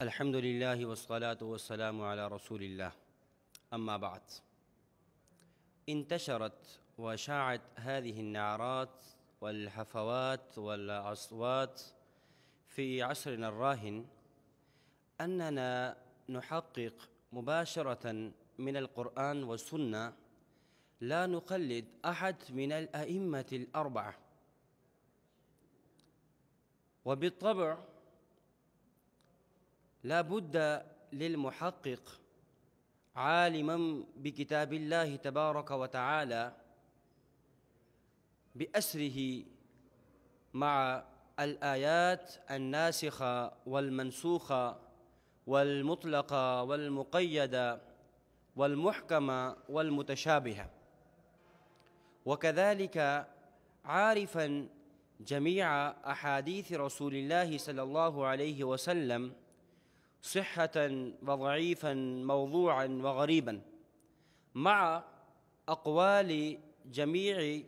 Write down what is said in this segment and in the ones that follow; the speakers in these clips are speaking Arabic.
الحمد لله والصلاة والسلام على رسول الله. أما بعد، انتشرت وشاعت هذه النعرات والحفوات والأصوات في عصرنا الراهن أننا نحقق مباشرة من القرآن والسنة، لا نقلد أحد من الأئمة الأربعة. وبالطبع لا بد للمحقق عالما بكتاب الله تبارك وتعالى بأسره مع الآيات الناسخة والمنسوخة والمطلقة والمقيدة والمحكمة والمتشابهة، وكذلك عارفا جميع أحاديث رسول الله صلى الله عليه وسلم صحة وضعيفا موضوعا وغريبا، مع أقوال جميع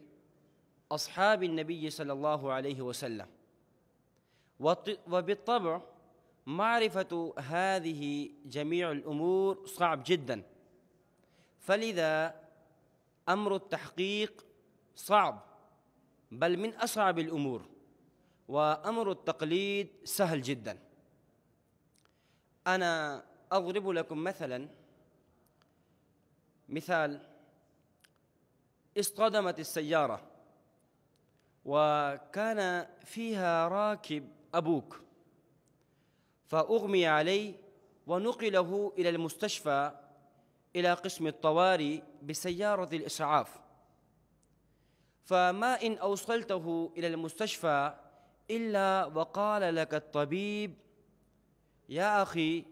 أصحاب النبي صلى الله عليه وسلم. وبالطبع معرفة هذه جميع الأمور صعب جدا، فلذا أمر التحقيق صعب، بل من أصعب الأمور، وأمر التقليد سهل جدا. أنا أضرب لكم مثال اصطدمت السيارة وكان فيها راكب أبوك، فأغمي عليه ونقله إلى المستشفى إلى قسم الطوارئ بسيارة الإسعاف، فما إن أوصلته إلى المستشفى إلا وقال لك الطبيب: يا أخي،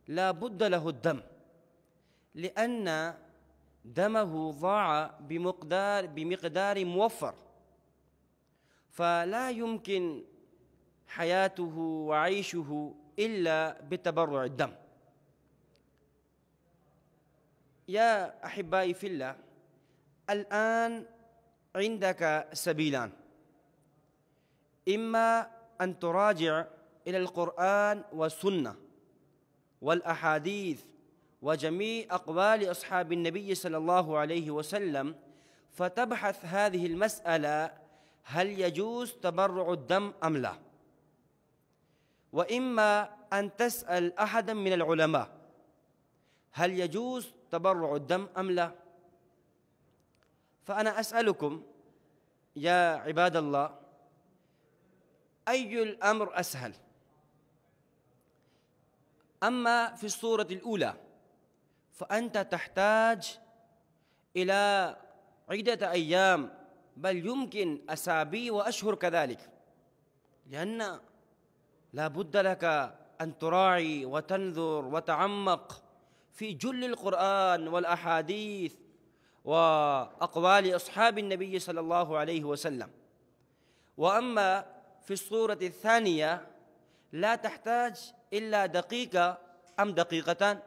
لا بد له الدم، لأن دمه ضاع بمقدار موفر، فلا يمكن حياته وعيشه إلا بتبرع الدم. يا أحبائي في الله، الآن عندك سبيلان: إما أن تراجع إلى القرآن والسنة والأحاديث وجميع أقوال أصحاب النبي صلى الله عليه وسلم، فتبحث هذه المسألة: هل يجوز تبرع الدم أم لا؟ وإما أن تسأل أحدا من العلماء: هل يجوز تبرع الدم أم لا؟ فأنا أسألكم يا عباد الله، أي الأمر أسهل؟ أما في الصورة الأولى فأنت تحتاج إلى عدة أيام، بل يمكن أسابيع وأشهر كذلك، لأن لا بد لك أن تراعي وتنظر وتعمق في جل القرآن والأحاديث وأقوال أصحاب النبي صلى الله عليه وسلم. وأما في الصورة الثانية لا تحتاج إلا دقيقة أم دقيقتان،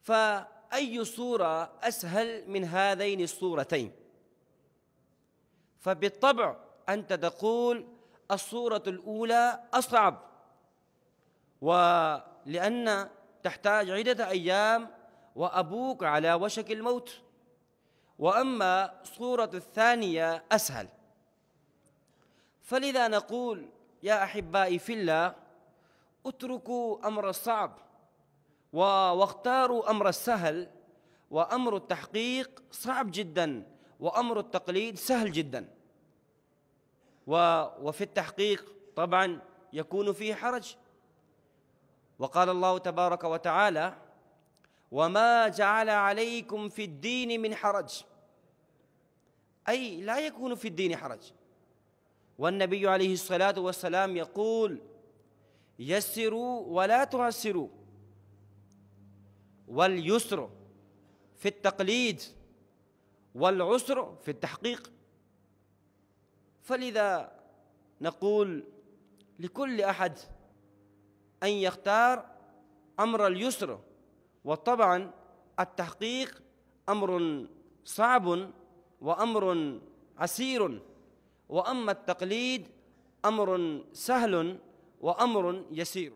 فأي صورة أسهل من هذين الصورتين؟ فبالطبع أنت تقول الصورة الأولى أصعب، ولأن تحتاج عدة أيام وأبوك على وشك الموت. وأما الصورة الثانية أسهل، فلذا نقول يا أحبائي في الله: اتركوا أمر الصعب واختاروا أمر السهل. وأمر التحقيق صعب جدا، وأمر التقليد سهل جدا. وفي التحقيق طبعا يكون فيه حرج، وقال الله تبارك وتعالى: وما جعل عليكم في الدين من حرج، أي لا يكون في الدين حرج. والنبي عليه الصلاة والسلام يقول: يسروا ولا تعسروا، واليسر في التقليد والعسر في التحقيق. فلذا نقول لكل أحد أن يختار أمر اليسر، وطبعا التحقيق أمر صعب وأمر عسير، وأما التقليد أمر سهل وأمر يسير.